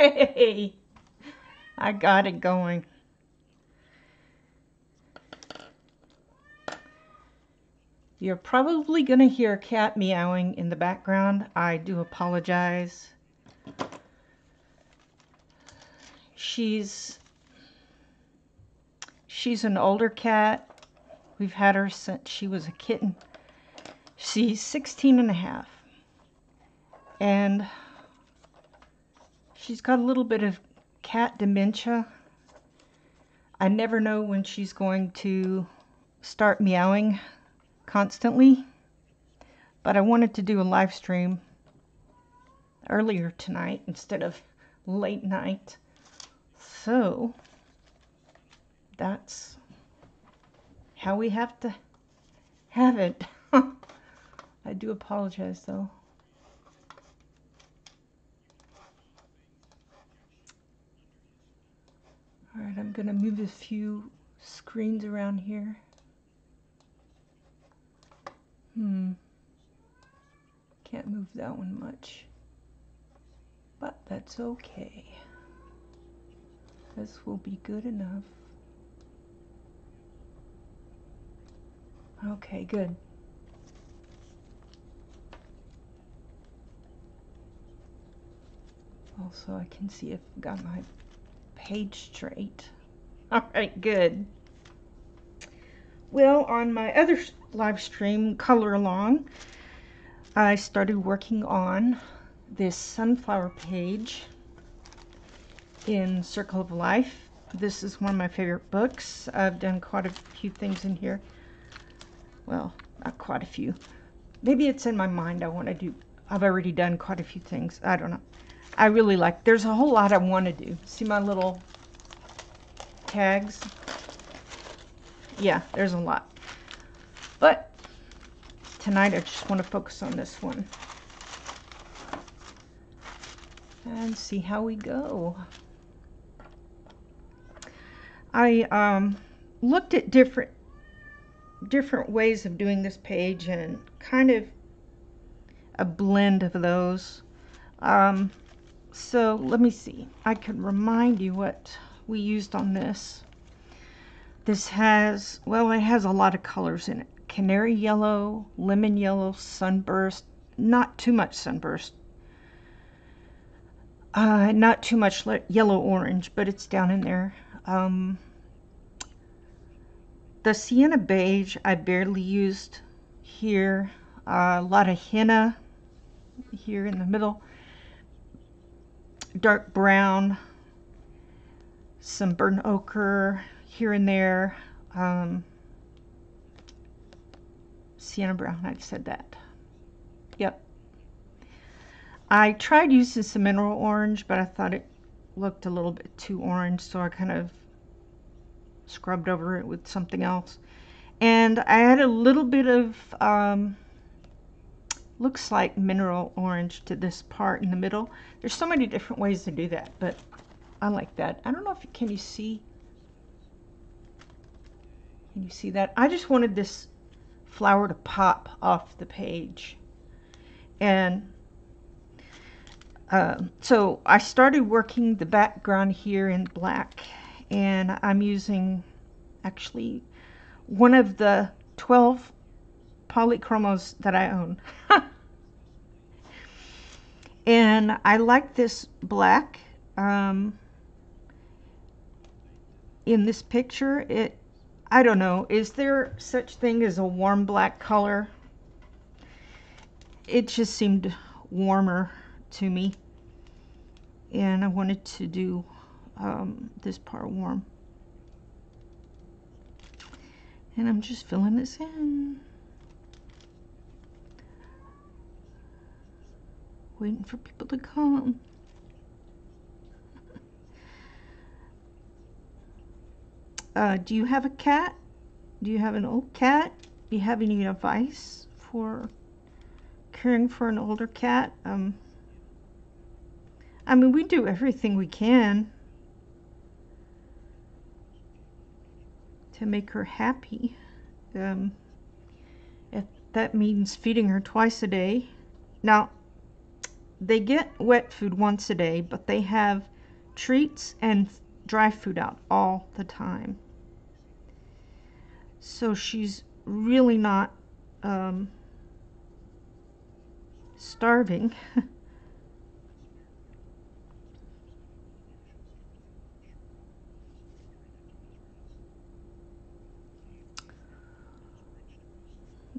Hey, I got it going. You're probably going to hear a cat meowing in the background. I do apologize. She's an older cat. We've had her since she was a kitten. She's 16 and a half. And she's got a little bit of cat dementia. I never know when she's going to start meowing constantly. But I wanted to do a live stream earlier tonight instead of late night. So that's how we have to have it. I do apologize though. Alright, I'm going to move a few screens around here. Can't move that one much. But that's okay. This will be good enough. Okay, good. Also, I can see if I've got my page straight. Alright, good. Well, on my other live stream, Color Along, I started working on this sunflower page in Circle of Life. This is one of my favorite books. I've done quite a few things in here. Well, not quite a few. Maybe it's in my mind I want to do. I've already done quite a few things. I don't know. I really like, there's a whole lot I want to do. See my little tags? Yeah, there's a lot. But tonight I just want to focus on this one. And see how we go. I looked at different ways of doing this page and kind of a blend of those. So let me see. I could remind you what we used on this. This has, well, it has a lot of colors in it. Canary yellow, lemon yellow, sunburst, not too much sunburst. Not too much yellow orange, but it's down in there. The Sienna beige I barely used here. A lot of henna here in the middle. Dark brown. Some burnt ochre here and there. Sienna Brown, I said that. Yep. I tried using some mineral orange, but I thought it looked a little bit too orange, so I kind of scrubbed over it with something else. And I added a little bit of, looks like mineral orange to this part in the middle. There's so many different ways to do that, but I like that. I don't know if can you see that? I just wanted this flower to pop off the page. And so I started working the background here in black, and I'm using actually one of the 12 polychromos that I own. And I like this black. In this picture, I don't know, is there such thing as a warm black color? It just seemed warmer to me, and I wanted to do this part warm. And I'm just filling this in, waiting for people to come. Do you have a cat? Do you have an old cat? Do you have any advice for caring for an older cat? I mean, we do everything we can to make her happy. If that means feeding her twice a day. Now, they get wet food once a day, but they have treats and dry food out all the time. So she's really not starving.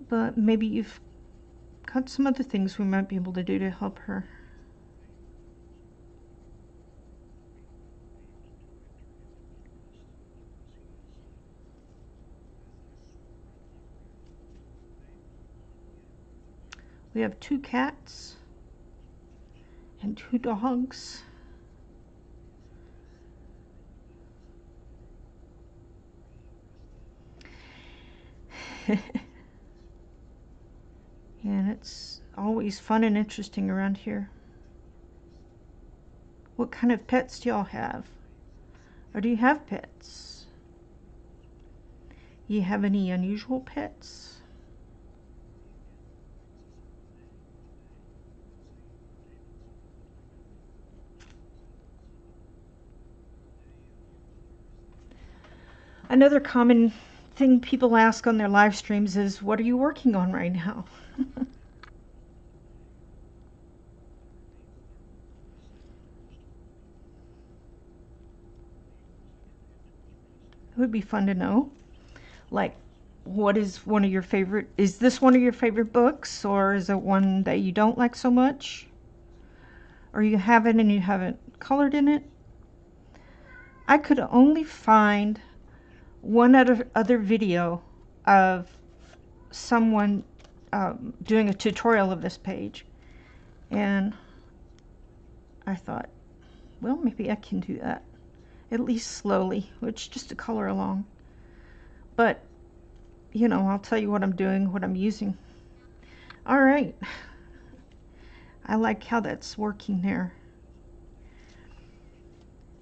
But maybe you've got some other things we might be able to do to help her. We have 2 cats and 2 dogs. And it's always fun and interesting around here. What kind of pets do y'all have? Or do you have pets? You have any unusual pets? Another common thing people ask on their live streams is, what are you working on right now? It would be fun to know. Like, what is one of your favorite, is this one of your favorite books, or is it one that you don't like so much? Or you have it and you haven't colored in it? I could only find one other video of someone doing a tutorial of this page, and I thought, well, maybe I can do that, at least slowly, which just to color along. But you know, I'll tell you what I'm doing, what I'm using. All right, I like how that's working there.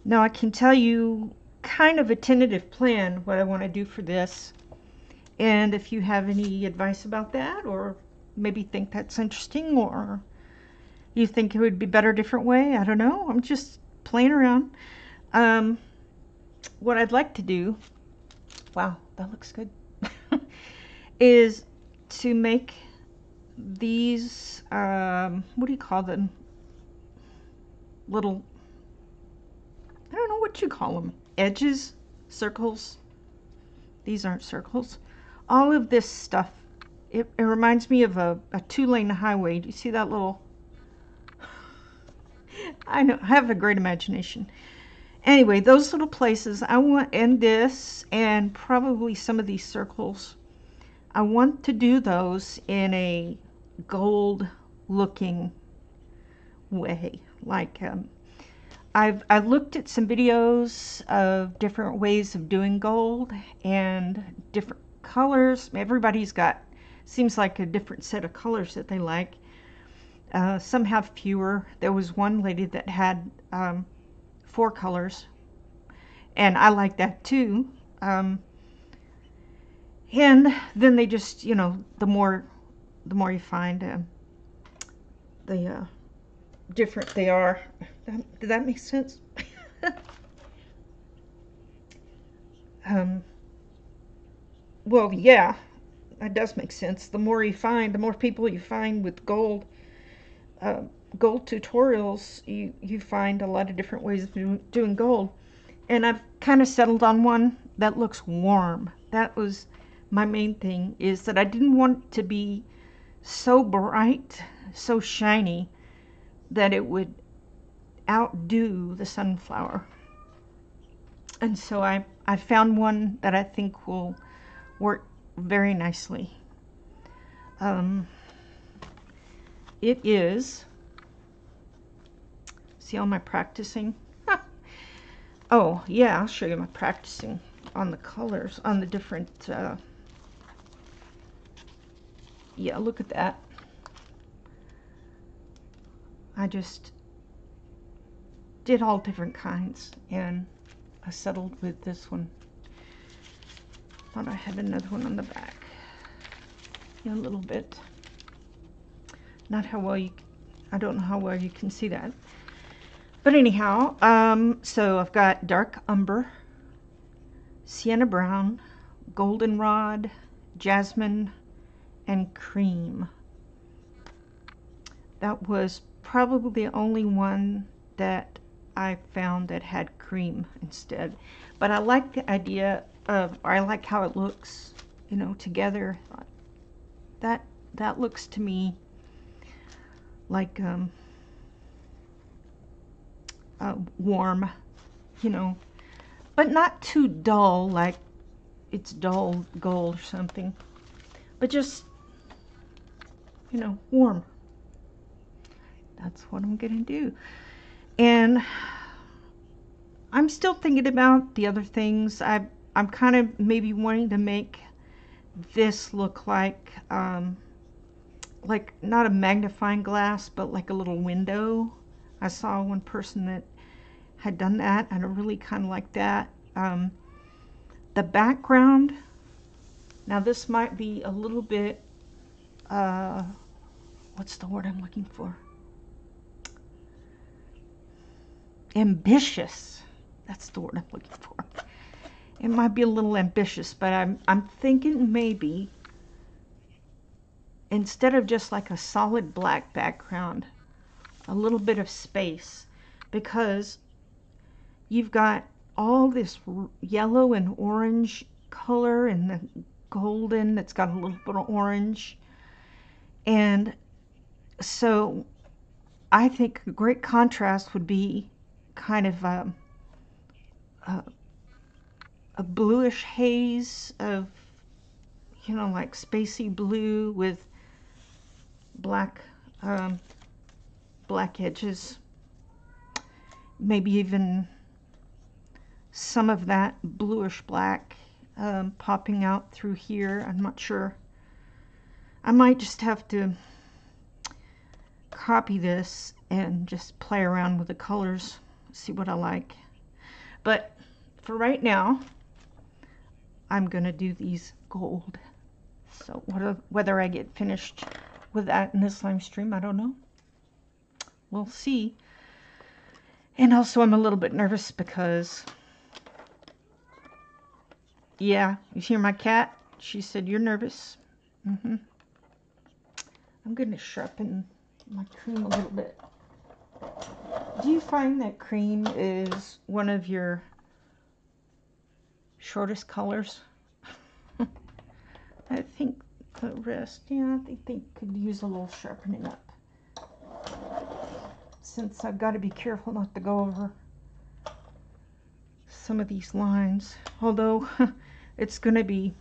Now I can tell you kind of a tentative plan what I want to do for this, and if you have any advice about that, or maybe think that's interesting, or you think it would be better a different way, I don't know, I'm just playing around. What I'd like to do, wow, that looks good, is to make these, what do you call them, little, I don't know what you call them, edges, circles. These aren't circles. All of this stuff, it reminds me of a 2-lane highway. Do you see that little, I know, I have a great imagination. Anyway, those little places I want, and this, and probably some of these circles, I want to do those in a gold looking way. Like, I've looked at some videos of different ways of doing gold and different colors. Everybody's got, seems like a different set of colors that they like. Some have fewer. There was one lady that had 4 colors, and I like that too. And then they just, you know, the more you find, the different they are. Did that make sense? Well, yeah, that does make sense. The more you find, the more people you find with gold tutorials, you find a lot of different ways of doing gold. And I've kind of settled on one that looks warm. That was my main thing, is that I didn't want it to be so bright, so shiny, that it would outdo the sunflower. And so I found one that I think will work very nicely. It is, see all my practicing? Oh yeah, I'll show you my practicing on the colors, on the different, yeah, look at that. I just did all different kinds, and I settled with this one. Thought I had another one on the back. Yeah, a little bit. Not how well you, I don't know how well you can see that. But anyhow, so I've got dark umber, sienna brown, goldenrod, jasmine, and cream. That was probably the only one that I found that had cream instead. But I like the idea of, or I like how it looks, you know, together. That that looks to me like warm, you know, but not too dull, like it's dull gold or something, but just, you know, warm. That's what I'm gonna do. And I'm still thinking about the other things. I'm kind of maybe wanting to make this look like not a magnifying glass, but like a little window. I saw one person that had done that, and I really kind of like that. The background, now this might be a little bit, what's the word I'm looking for? Ambitious. That's the word I'm looking for. It might be a little ambitious, but I'm thinking maybe instead of just like a solid black background, a little bit of space, because you've got all this yellow and orange color and the golden that's got a little bit of orange. And so I think a great contrast would be kind of a bluish haze of, you know, like spacey blue with black black edges, maybe even some of that bluish black popping out through here. I'm not sure. I might just have to copy this and just play around with the colors, see what I like. But for right now, I'm gonna do these gold. So whether I get finished with that in this live stream, I don't know. We'll see. And also I'm a little bit nervous because, yeah, you hear my cat? She said, "You're nervous." I'm gonna sharpen my cream a little bit. Do you find that cream is one of your shortest colors? I think the rest, yeah, I think they could use a little sharpening up. Since I've got to be careful not to go over some of these lines. Although it's going to be,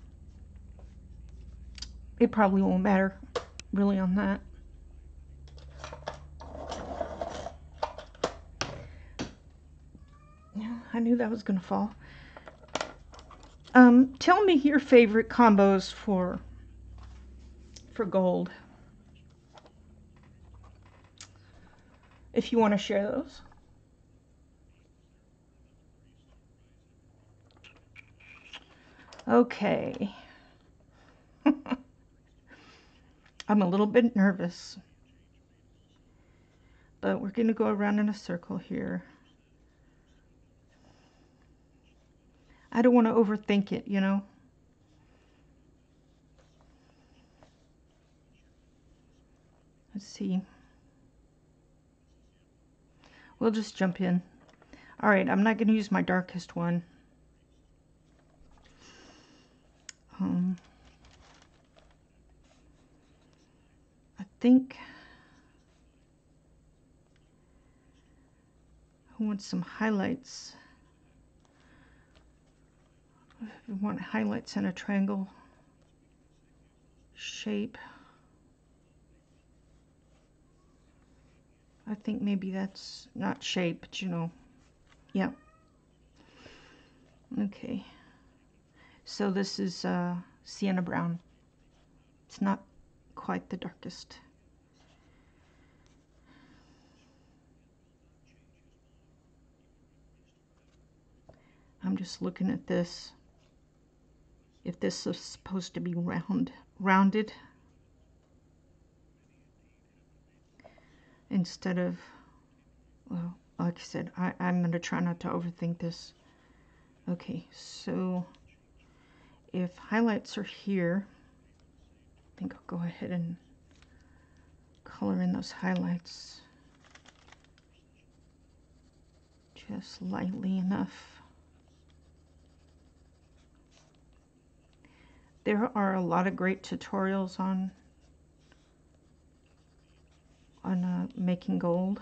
it probably won't matter really on that. Yeah, I knew that was going to fall. Tell me your favorite combos for gold, if you want to share those. Okay. I'm a little bit nervous, but we're going to go around in a circle here. I don't want to overthink it, you know. Let's see. We'll just jump in. All right, I'm not going to use my darkest one. I think I want some highlights. We want highlights in a triangle shape. I think maybe that's not shape, but you know, yeah. Okay, so this is Sienna Brown. It's not quite the darkest. I'm just looking at this. If this is supposed to be rounded instead of, well, like I said, I'm going to try not to overthink this. Okay, so if highlights are here, I think I'll go ahead and color in those highlights just lightly enough. There are a lot of great tutorials on making gold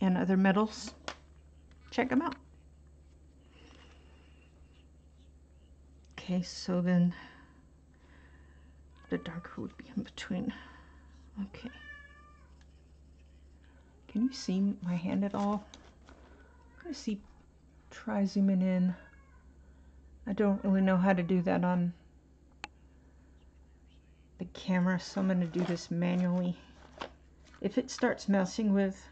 and other metals. Check them out. Okay, so then the darker would be in between. Okay. Can you see my hand at all? I'm going to try zooming in. I don't really know how to do that on the camera, so I'm going to do this manually. If it starts messing with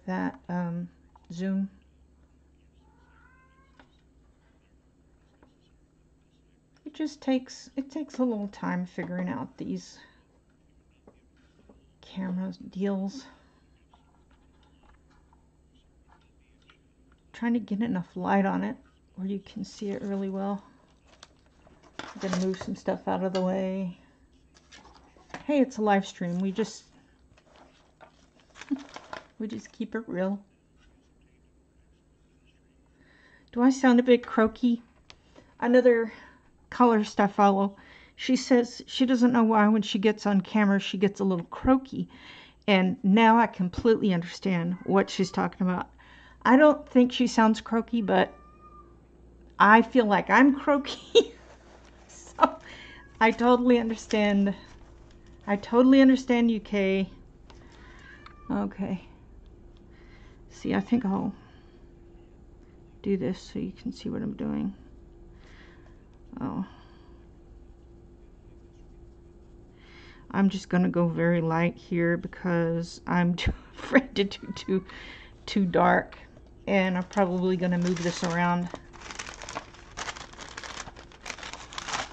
that zoom, it takes a little time figuring out these camera deals. Trying to get enough light on it where you can see it really well. I'm gonna move some stuff out of the way. Hey, it's a live stream. We just keep it real. Do I sound a bit croaky? Another color stuff follow. She says she doesn't know why when she gets on camera she gets a little croaky. And now I completely understand what she's talking about. I don't think she sounds croaky, but I feel like I'm croaky. So I totally understand. I totally understand, UK. Okay. See, I think I'll do this so you can see what I'm doing. Oh. I'm just going to go very light here because I'm too afraid to do too dark. And I'm probably going to move this around.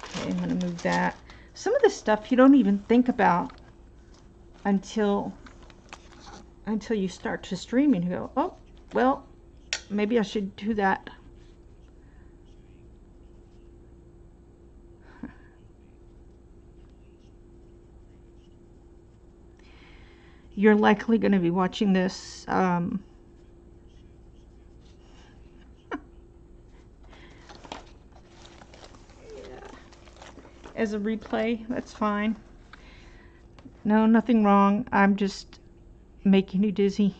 Okay, I'm going to move that. Some of the stuff you don't even think about until you start to stream and you go, oh, well, maybe I should do that. You're likely going to be watching this as a replay. That's fine. No, nothing wrong. I'm just making you dizzy.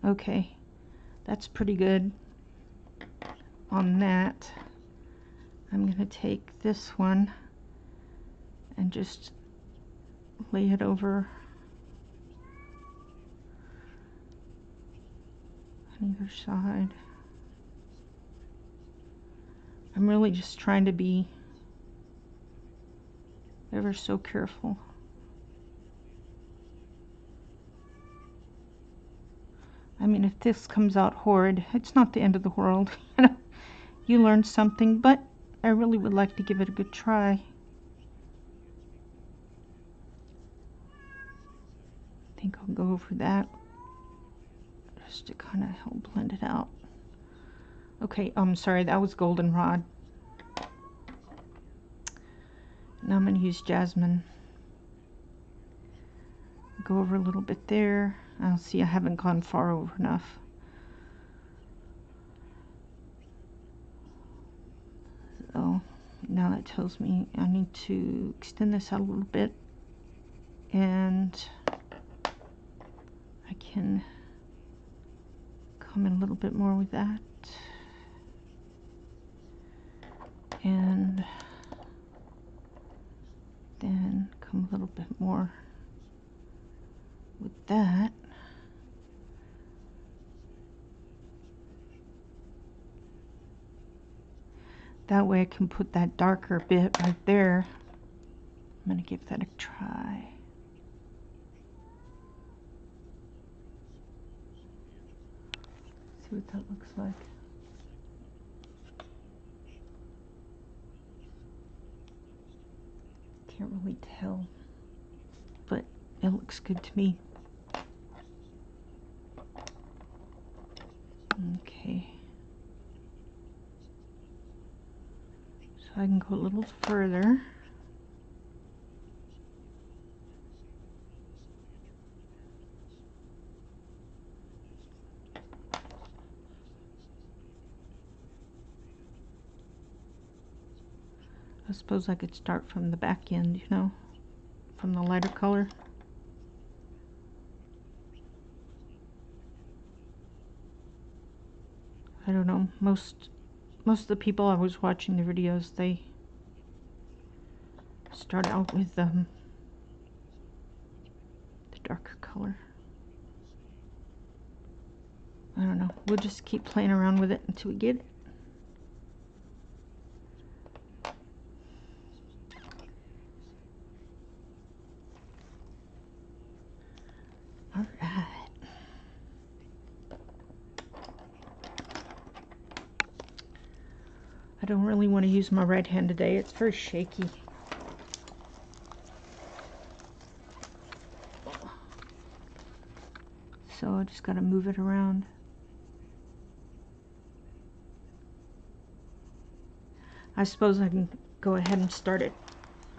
Okay, that's pretty good on that. I'm going to take this one and just lay it over on either side. I'm really just trying to be ever so careful. I mean, if this comes out horrid, it's not the end of the world. You learned something, but I really would like to give it a good try. I think I'll go over that just to kind of help blend it out. Okay, I'm sorry, that was goldenrod. Now I'm going to use jasmine. Go over a little bit there. I'll see, I haven't gone far over enough. So now that tells me I need to extend this out a little bit, and I can come in a little bit more with that, and then come a little bit more with that. That way I can put that darker bit right there. I'm going to give that a try. See what that looks like. really tell, but it looks good to me. Okay. So I can go a little further. I suppose I could start from the back end, you know, from the lighter color. I don't know, most of the people I was watching the videos, they start out with the darker color. I don't know, we'll just keep playing around with it until we get it. All right. I don't really want to use my right hand today. It's very shaky. So I just got to move it around. I suppose I can go ahead and start it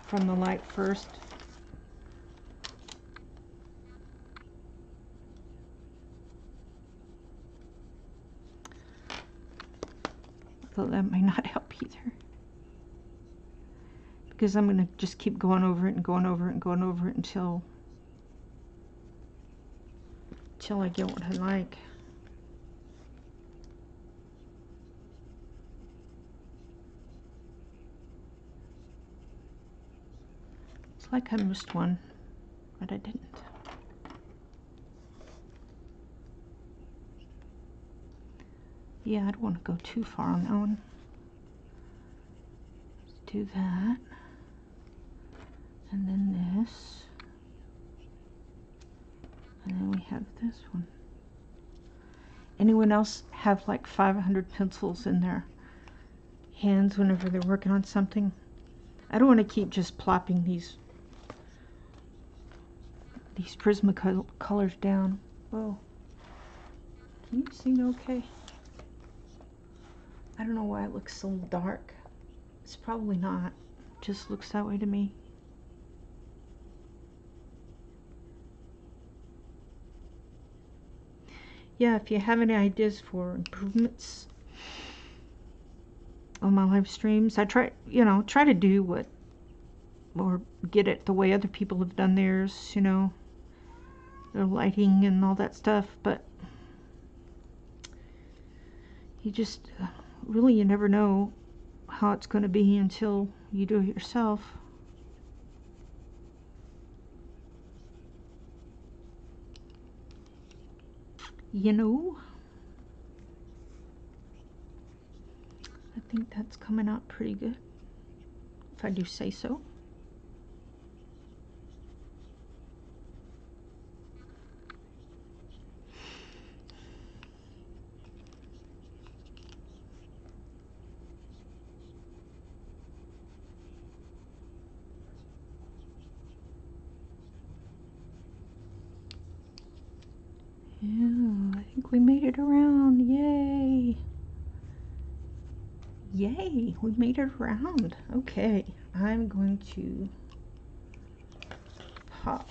from the light first. Though that may not help either, because I'm going to just keep going over it and going over it and going over it until I get what I like. It's like I missed one, but I didn't. Yeah, I don't want to go too far on that one. Let's do that. And then this. And then we have this one. Anyone else have like 500 pencils in their hands whenever they're working on something? I don't want to keep just plopping these Prismacolors down. Whoa. Can you see me okay? I don't know why it looks so dark. It's probably not. It just looks that way to me. Yeah, if you have any ideas for improvements on my live streams, I try to do or get it the way other people have done theirs, you know, their lighting and all that stuff, but you just really, you never know how it's going to be until you do it yourself. You know, I think that's coming out pretty good, if I do say so. Yeah, I think we made it around. Yay! Yay, we made it around. Okay, I'm going to pop.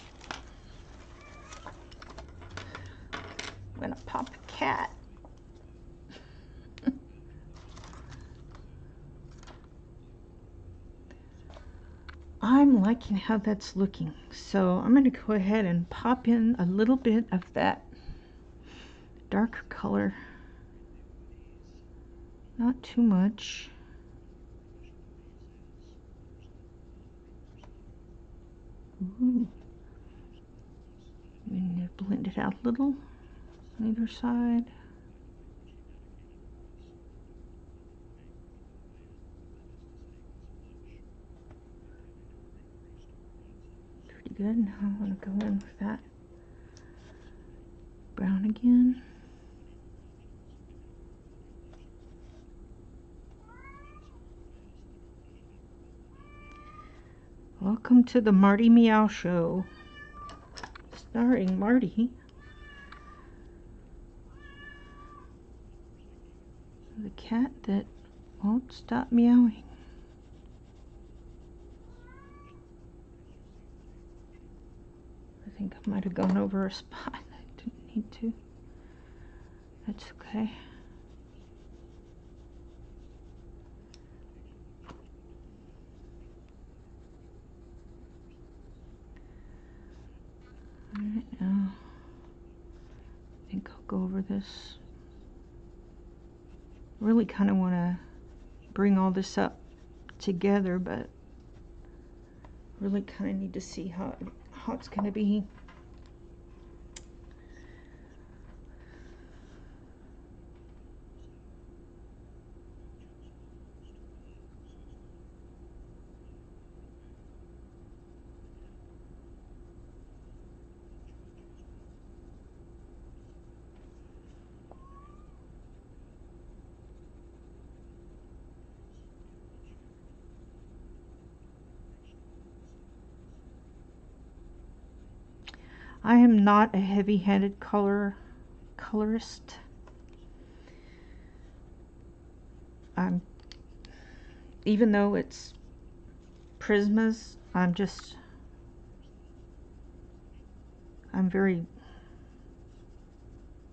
I'm gonna pop a cat. I'm liking how that's looking, so I'm gonna go ahead and pop in a little bit of that darker color. Not too much. Ooh. I'm gonna blend it out a little on either side. Pretty good. Now I'm gonna go in with that brown again. Look Welcome to the Marty Meow Show, starring Marty, the cat that won't stop meowing. I think I might have gone over a spot. I didn't need to. That's okay. Alright, now I think I'll go over this. Really kind of want to bring all this up together, but really kind of need to see how it's going to be. I am not a heavy-handed colorist. Even though it's Prismas, I'm very,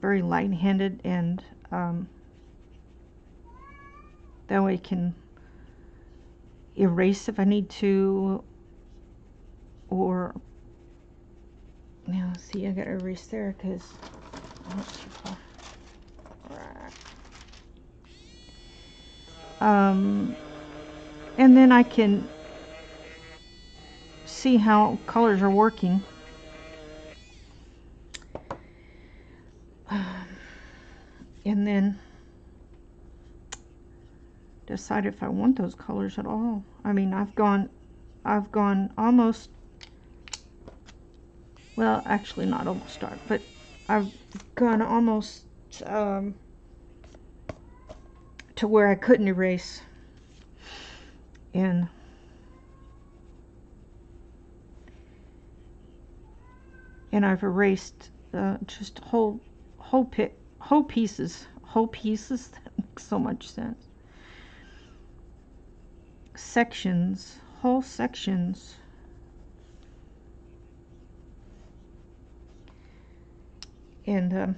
very light-handed, and that way I can erase if I need to, or now see, I gotta erase there because I'm not too far. And then I can see how colors are working. And then decide if I want those colors at all. I mean, I've gone almost, well, actually not almost dark, but I've gone almost to where I couldn't erase, and I've erased just whole pieces that make so much sense. Sections, whole sections. And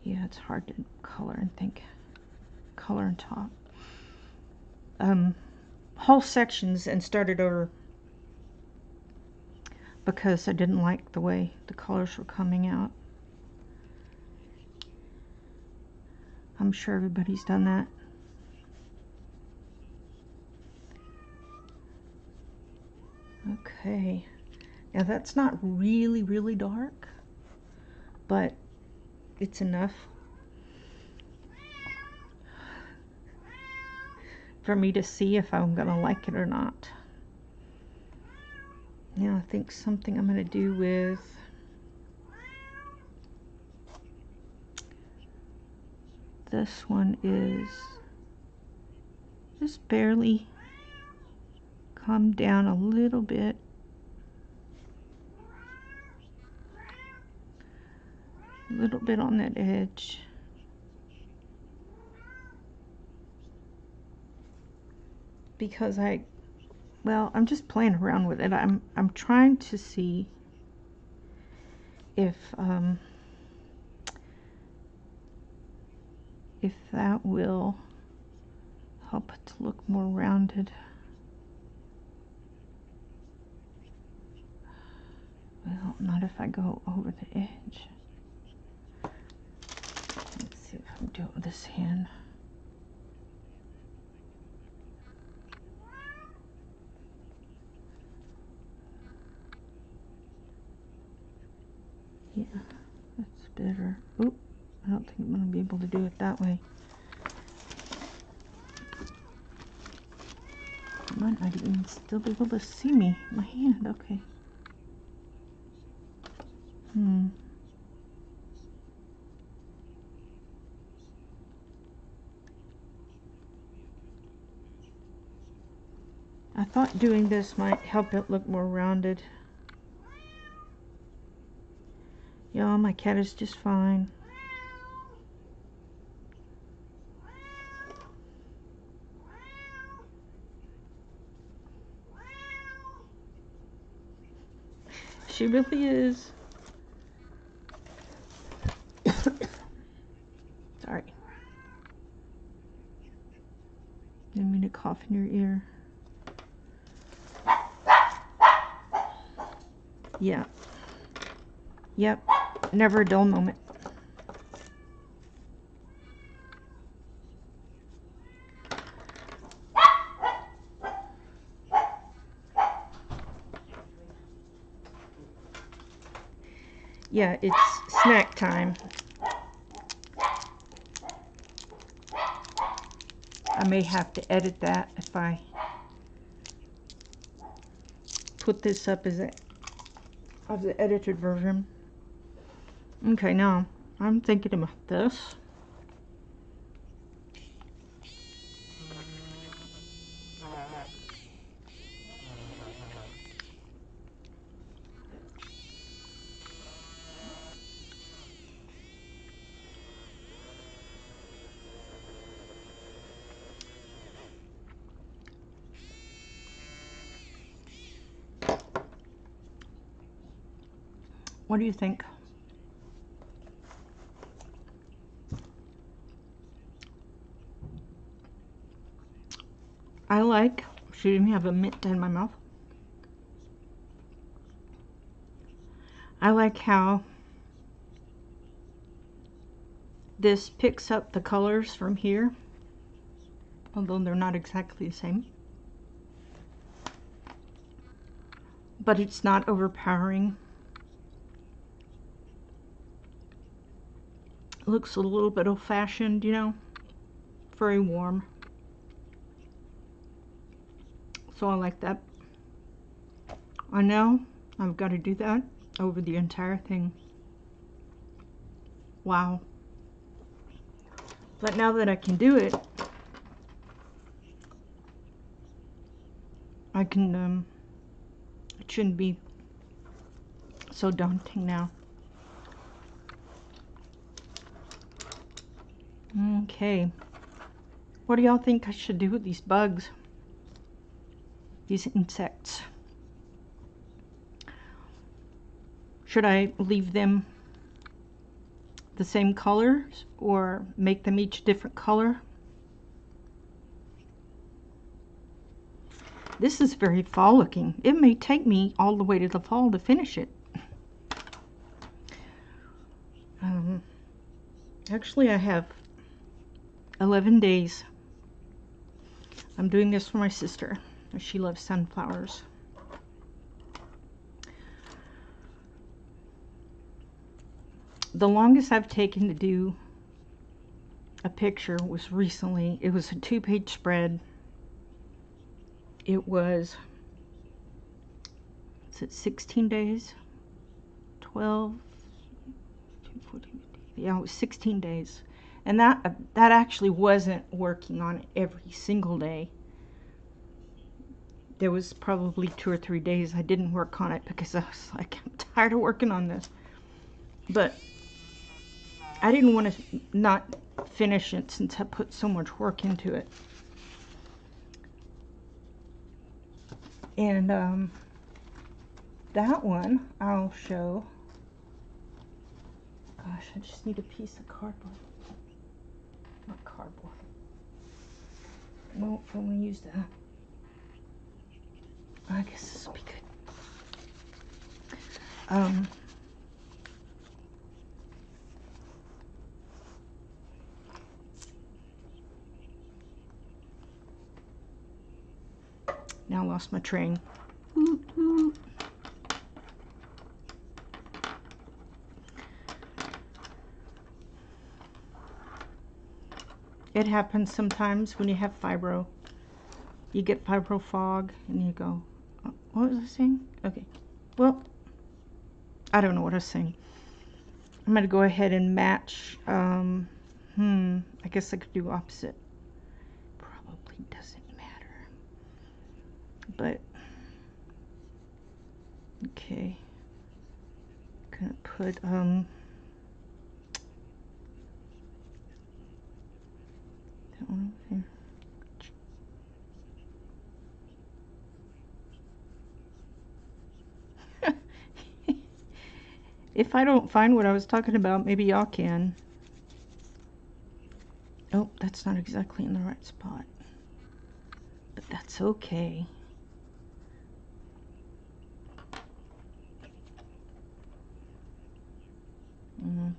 yeah, it's hard to color and talk. Whole sections, and started over because I didn't like the way the colors were coming out. I'm sure everybody's done that. Okay, now that's not really, really dark, but it's enough for me to see if I'm gonna like it or not. Now I think something I'm gonna do with this one is just barely come down a little bit. A little bit on that edge. Because I'm just playing around with it. I'm trying to see if that will help it to look more rounded. Well, not if I go over the edge. Let's see if I can do it with this hand. Yeah, that's better. Oop, I don't think I'm going to be able to do it that way. I might not even still be able to see my hand. Okay. I thought doing this might help it look more rounded. Yeah, my cat is just fine. She really is. Sorry. Didn't mean to cough in your ear. Yeah. Yep. Never a dull moment. Yeah, it's snack time. I may have to edit that if I put this up as the edited version. Okay, now I'm thinking about this. What do you think? I like, she didn't have a mint in my mouth. I like how this picks up the colors from here, although they're not exactly the same. But it's not overpowering. It looks a little bit old-fashioned, you know, very warm. So I like that. I know I've got to do that over the entire thing. Wow. But now that I can do it, I can, it shouldn't be so daunting now. Okay. What do y'all think I should do with these bugs? These insects? Should I leave them the same colors or make them each a different color? This is very fall looking. It may take me all the way to the fall to finish it. Actually, I have 11 days. I'm doing this for my sister. She loves sunflowers. The longest I've taken to do a picture was recently. It was a 2-page spread. It was, is it 16 days? 12, 14, yeah, it was 16 days. And that actually wasn't working on it every single day. There was probably 2 or 3 days I didn't work on it because I was like, I'm tired of working on this. But I didn't want to not finish it since I put so much work into it. And that one I'll show. Gosh, I just need a piece of cardboard. Not cardboard. No, I don't want to use that. I guess this will be good. Now I lost my train. It happens sometimes when you have fibro. You get fibro fog and you go, oh, what was I saying? Okay. Well, I don't know what I was saying. I'm going to go ahead and match. I guess I could do opposite. Probably doesn't matter. but okay. Gonna put that one over there. If I don't find what I was talking about, maybe y'all can. Oh, that's not exactly in the right spot, but that's okay.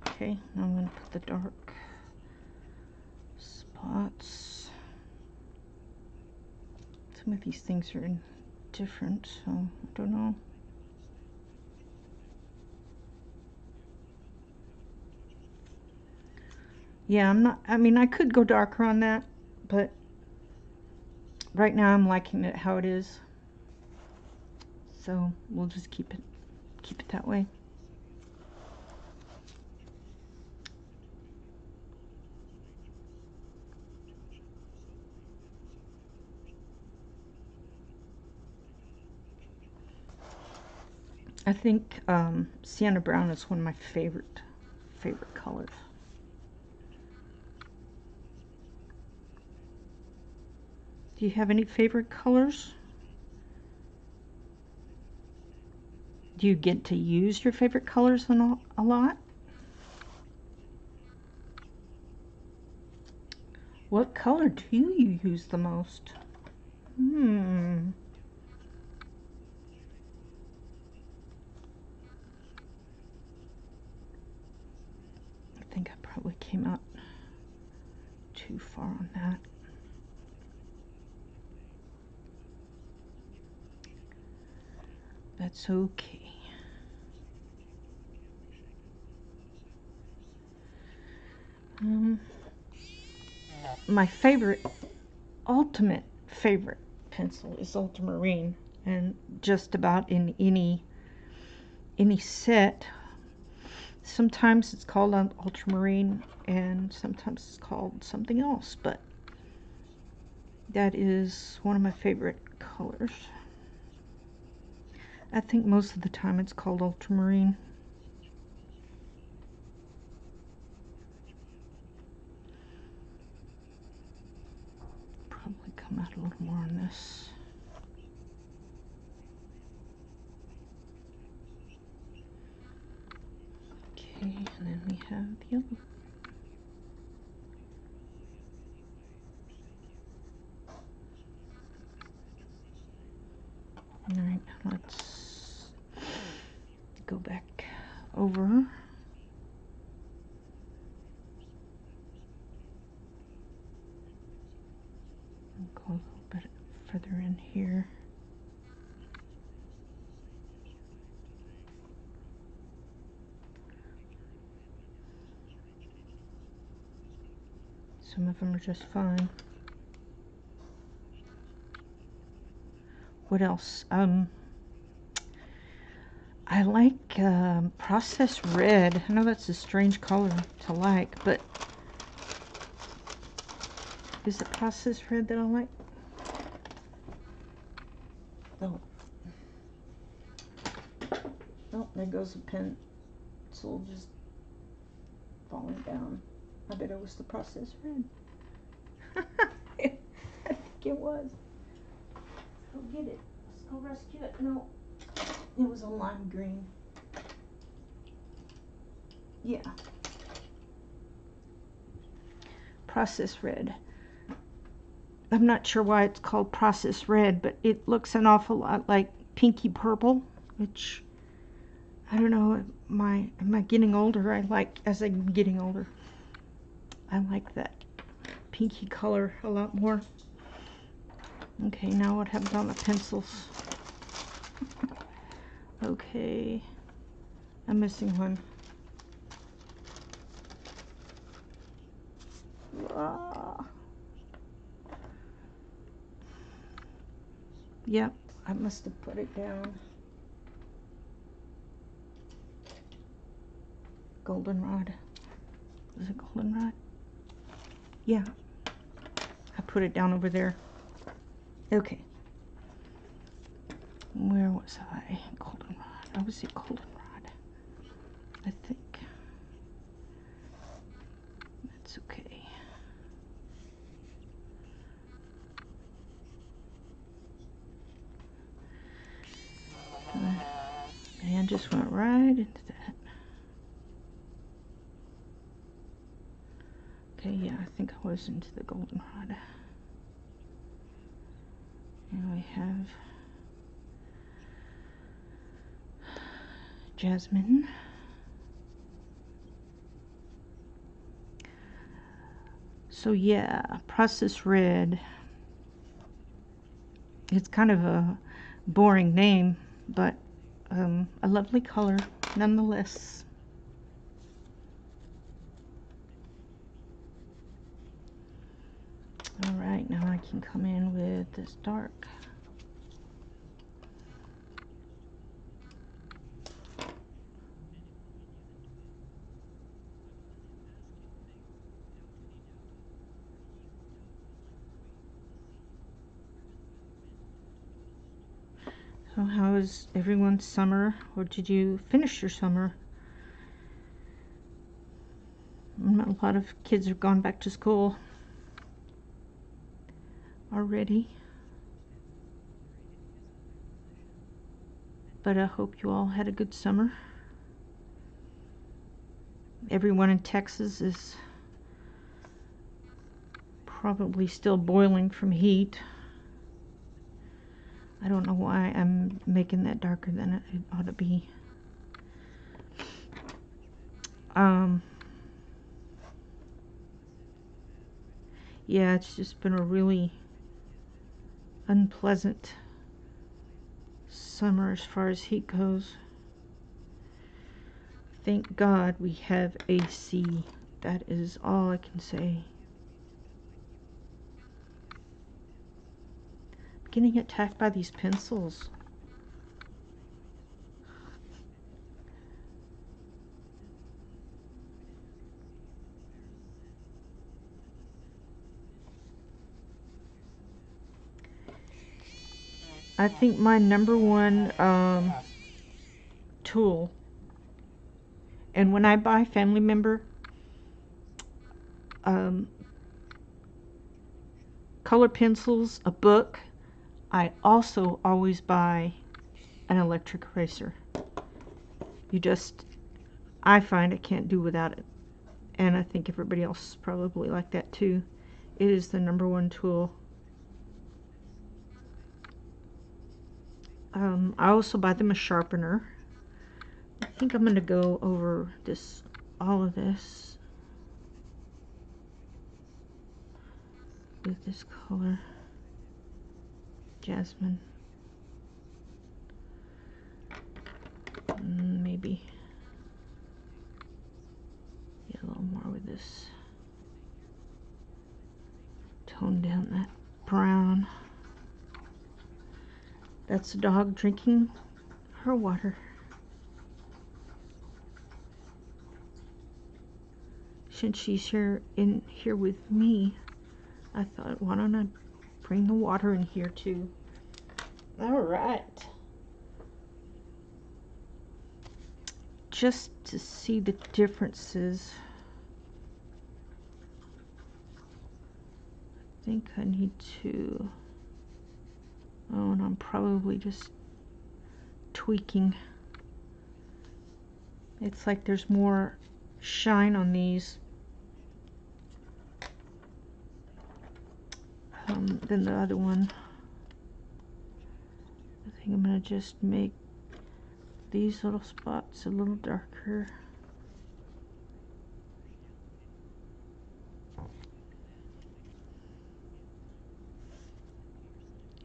Okay, now I'm going to put the dark spots. Some of these things are different, so I don't know. Yeah, I mean, I could go darker on that, but right now I'm liking it how it is. So we'll just keep it that way. I think Sienna Brown is one of my favorite colors. Do you have any favorite colors? Do you get to use your favorite colors a lot? What color do you use the most? I think I probably came out too far on that. That's okay. My ultimate favorite pencil is ultramarine, and just about in any set. Sometimes it's called ultramarine and sometimes it's called something else, but that is one of my favorite colors. I think most of the time it's called ultramarine. Probably come out a little more on this. Okay, and then we have the other. Alright, let's go back over. And go a little bit further in here. Some of them are just fine. What else? I like processed red. I know that's a strange color to like, but is it processed red that I like? Oh. Oh, there goes the pencil just falling down. I bet it was the processed red. I think it was. Go get it. Let's go rescue it. No, it was a lime green. Yeah. Processed red. I'm not sure why it's called processed red, but it looks an awful lot like pinky purple, which I don't know. Am I getting older? As I'm getting older, I like that pinky color a lot more. Okay, now what happens on the pencils? Okay, I'm missing one. Yep, I must have put it down. Goldenrod. Is it goldenrod? Yeah. I put it down over there. Okay. Where was I? Goldenrod. I was at goldenrod, I think. That's okay. And just went right into that. Okay, yeah, I think I was into the goldenrod. And we have jasmine. So yeah, process red. It's kind of a boring name, but a lovely color nonetheless. All right, now I can come in with this dark. So how is everyone's summer, or did you finish your summer? A lot of kids have gone back to school already. But I hope you all had a good summer. Everyone in Texas is probably still boiling from heat. I don't know why I'm making that darker than it ought to be. Yeah, it's just been a really unpleasant summer as far as heat goes. Thank God we have AC. That is all I can say. I'm getting attacked by these pencils. I think my number one tool, and when I buy family member color pencils, a book, I also always buy an electric eraser. I find I can't do without it, and I think everybody else is probably like that too. It is the number one tool. I also buy them a sharpener. I think I'm going to go over all of this with this color, jasmine. Maybe a little more with this. Tone down that brown. That's the dog drinking her water. Since she's in here with me, I thought, why don't I bring the water in here too? All right. Just to see the differences, I think I need to, oh, and I'm probably just tweaking. It's like there's more shine on these than the other one. I think I'm going to just make these little spots a little darker.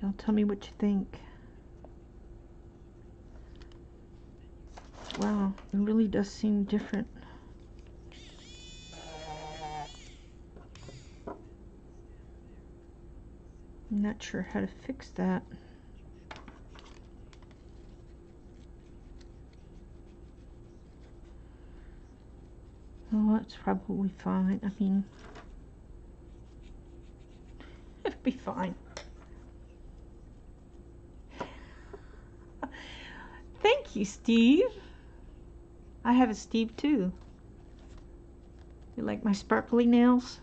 Y'all tell me what you think. Wow, it really does seem different. I'm not sure how to fix that. Oh, that's probably fine. I mean, it'll be fine. Thank you, Steve. I have a Steve too. You like my sparkly nails?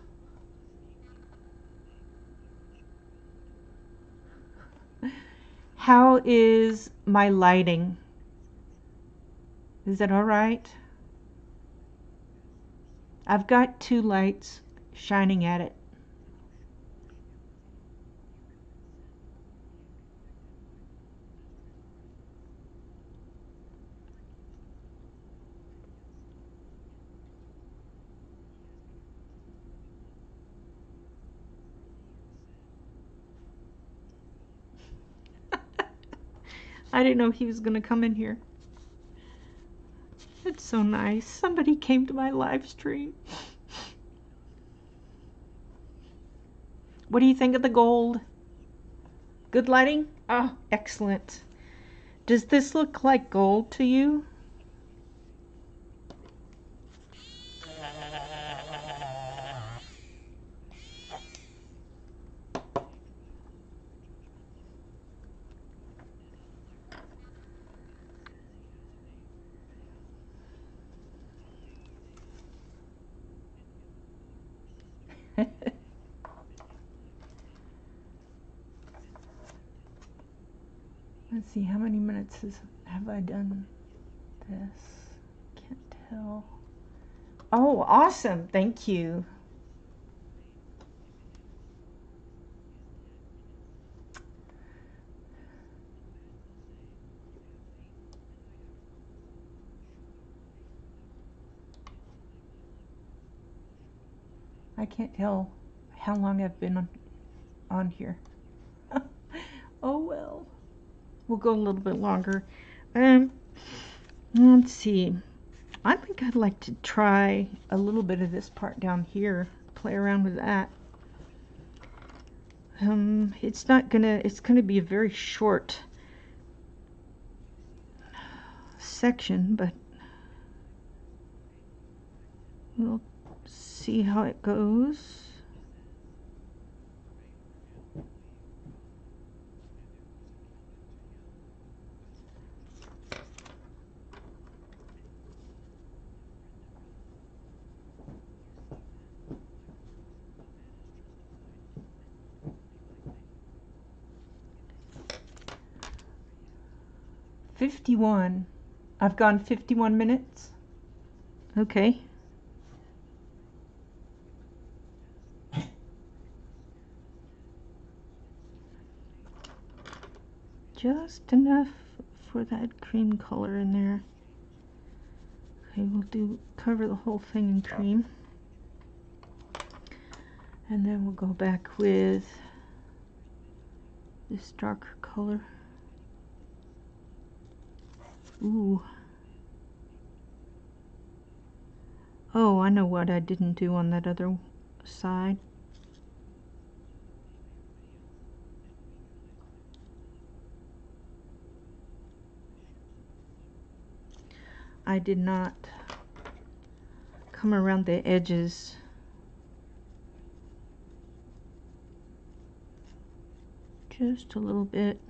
How is my lighting? Is that all right? I've got two lights shining at it. I didn't know he was going to come in here. It's so nice. Somebody came to my live stream. What do you think of the gold? Good lighting? Oh, excellent. Does this look like gold to you? Let's see, how many minutes have I done this? Can't tell. Oh, awesome. Thank you. I can't tell how long I've been on here. Oh well. We'll go a little bit longer. Let's see. I think I'd like to try a little bit of this part down here. Play around with that. It's gonna be a very short section, but we'll see how it goes. "51. I've gone 51 minutes. Okay. Just enough for that cream color in there. Okay, we'll cover the whole thing in cream. And then we'll go back with this darker color. Ooh. Oh, I know what I didn't do on that other side. I did not come around the edges. Just a little bit.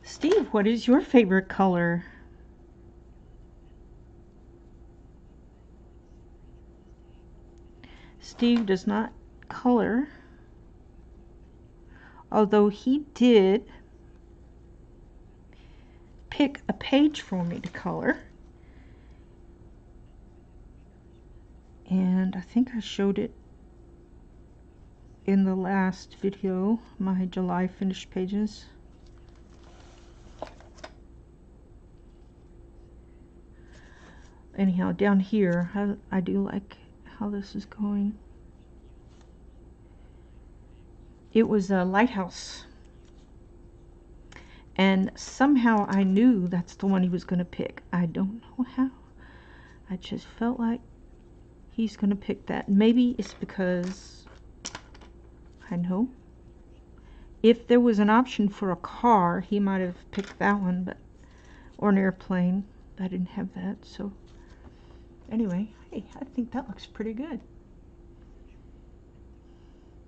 Steve, what is your favorite color? Steve does not color, although he did pick a page for me to color. And I think I showed it in the last video, my July finished pages. Anyhow, down here, I do like how this is going. It was a lighthouse. And somehow I knew that's the one he was going to pick. I don't know how. I just felt like he's going to pick that. Maybe it's because, I know, if there was an option for a car, he might have picked that one, but or an airplane. I didn't have that, so anyway, hey, I think that looks pretty good.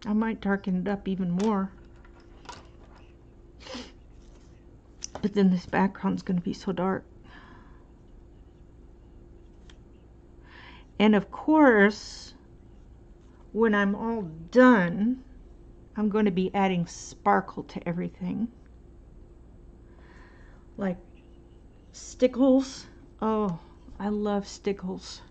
I might darken it up even more, but then this background's going to be so dark. And of course, when I'm all done, I'm going to be adding sparkle to everything. Like stickles. Oh, I love stickles.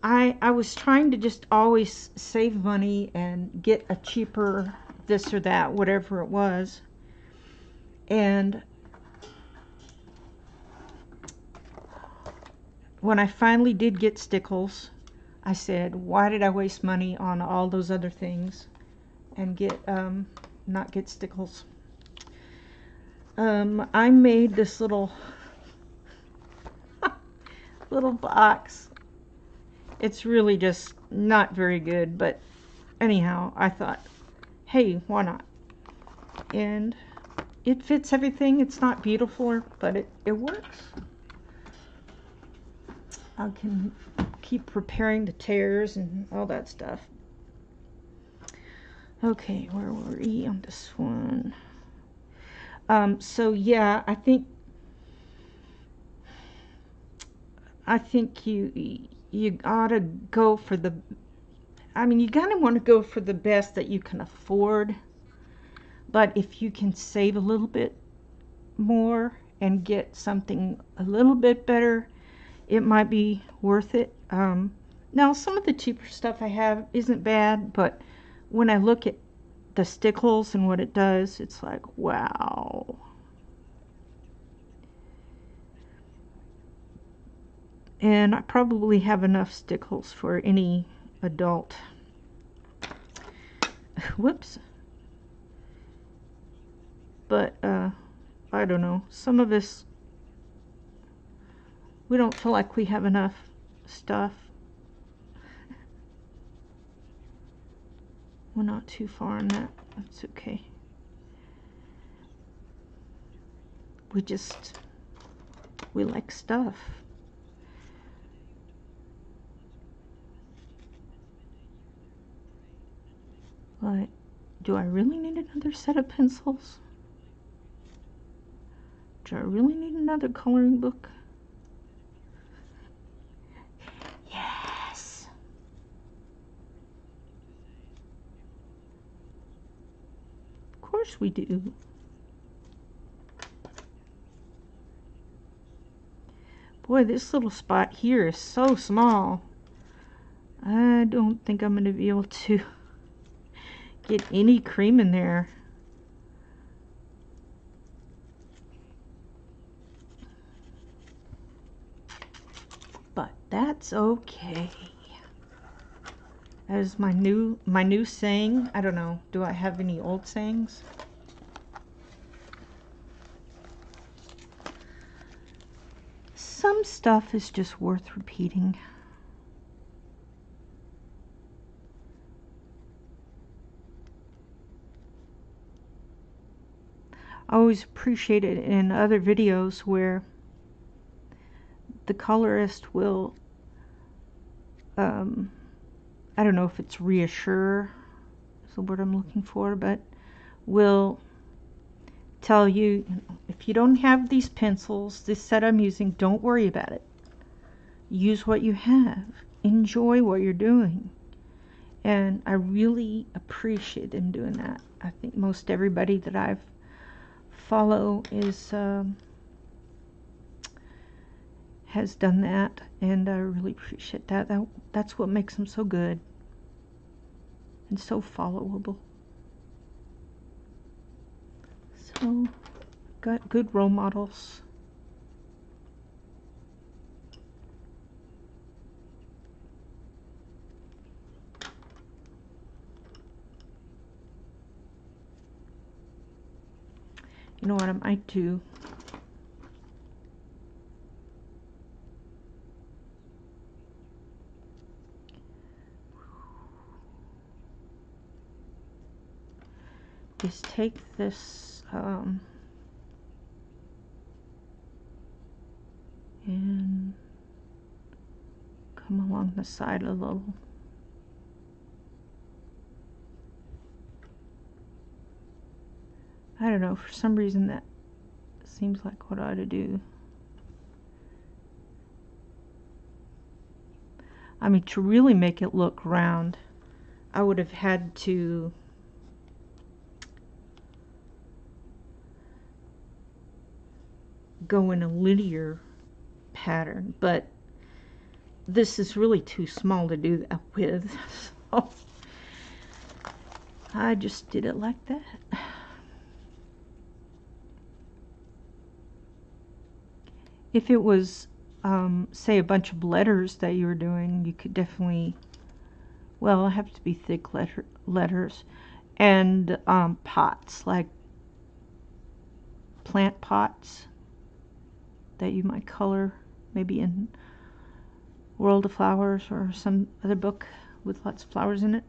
I was trying to just always save money and get a cheaper this or that, whatever it was. And when I finally did get stickles, I said, why did I waste money on all those other things and not get stickles? I made this little box. It's really just not very good, but anyhow, I thought, hey, why not? And it fits everything. It's not beautiful, but it works. I can keep repairing the tears and all that stuff. Okay, where were we on this one? So yeah, I think you ought to go for the, I mean, you kind of want to go for the best that you can afford, but if you can save a little bit more and get something a little bit better, it might be worth it. Now some of the cheaper stuff I have isn't bad, but when I look at the stickles and what it does, it's like, wow. And I probably have enough stickles for any adult. Whoops. But I don't know, some of us, we don't feel like we have enough stuff. We're not too far on that. That's okay. We like stuff. But do I really need another set of pencils? Do I really need another coloring book? Yes. Of course we do. Boy, this little spot here is so small. I don't think I'm going to be able to get any cream in there. But that's okay. That is my new saying. I don't know. Do I have any old sayings? Some stuff is just worth repeating. I always appreciate it in other videos where the colorist will, I don't know if it's reassure is the word I'm looking for, but will tell you, if you don't have these pencils, this set I'm using, don't worry about it. Use what you have. Enjoy what you're doing. And I really appreciate them doing that. I think most everybody that I've follow is has done that, and I really appreciate that. That's what makes them so good and so followable. So, got good role models. You know what I might do? Is take this and come along the side a little. I don't know, for some reason that seems like what I ought to do. I mean, to really make it look round, I would have had to go in a linear pattern, but this is really too small to do that with, so I just did it like that. If it was, say, a bunch of letters that you were doing, you could definitely, well, it have to be thick letters, and pots, like plant pots that you might color, maybe in World of Flowers or some other book with lots of flowers in it.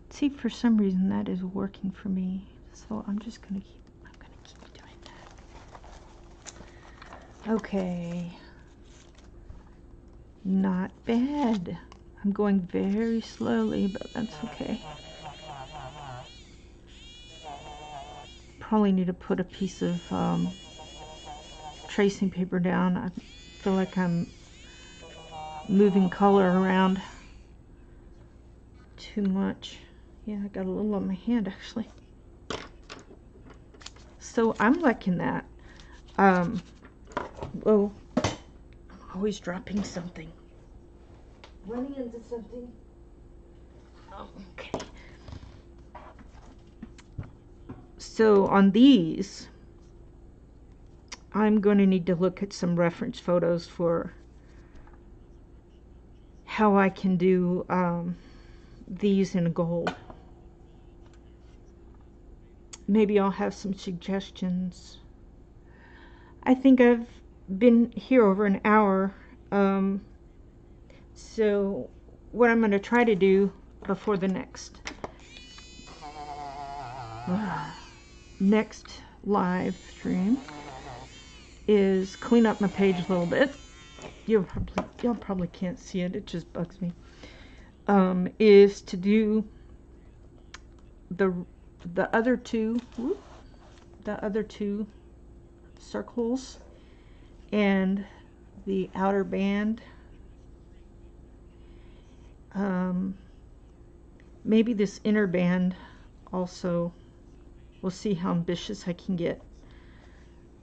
See, for some reason that is working for me, so I'm gonna keep doing that. Okay, not bad. I'm going very slowly, but that's okay. Probably need to put a piece of tracing paper down. I feel like I'm moving color around too much. Yeah, I got a little on my hand actually. So I'm liking that. Oh, I'm always dropping something. Running into something. Oh, okay. So on these, I'm going to need to look at some reference photos for how I can do these in gold. Maybe I'll have some suggestions. I think I've been here over an hour, so what I'm going to try to do before the next live stream is clean up my page a little bit. Y'all probably can't see it, it just bugs me. Is to do the other two circles and the outer band. Maybe this inner band also. We'll see how ambitious I can get.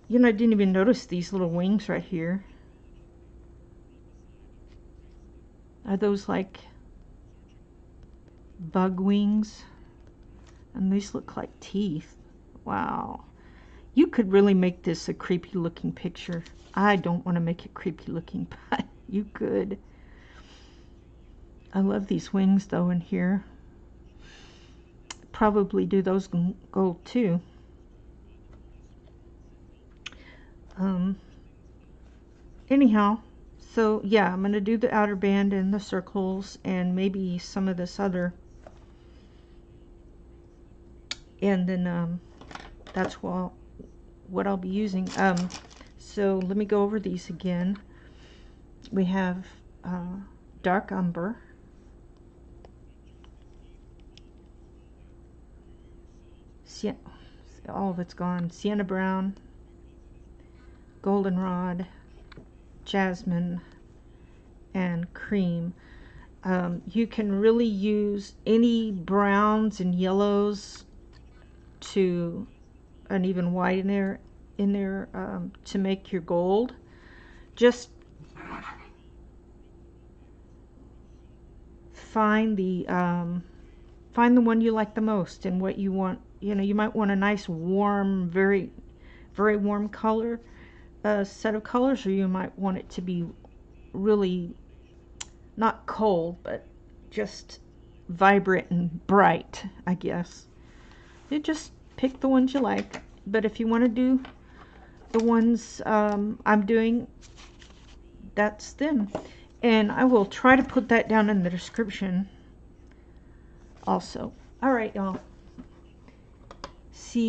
You know, I didn't even notice these little wings right here. Are those like bug wings? And these look like teeth. Wow. You could really make this a creepy looking picture. I don't want to make it creepy looking, but you could. I love these wings though in here. Probably do those gold too. Anyhow, so yeah, I'm gonna do the outer band and the circles and maybe some of this other, and then that's what I'll be using. So let me go over these again. We have dark umber, all of it's gone. Sienna Brown, goldenrod, jasmine, and cream. You can really use any browns and yellows to, and even white in there to make your gold. Just find the one you like the most and what you want. You know, you might want a nice warm, very very warm color, set of colors, or you might want it to be really not cold but just vibrant and bright, I guess. You just pick the ones you like, but if you want to do the ones I'm doing, that's them, and I will try to put that down in the description also. All right, y'all.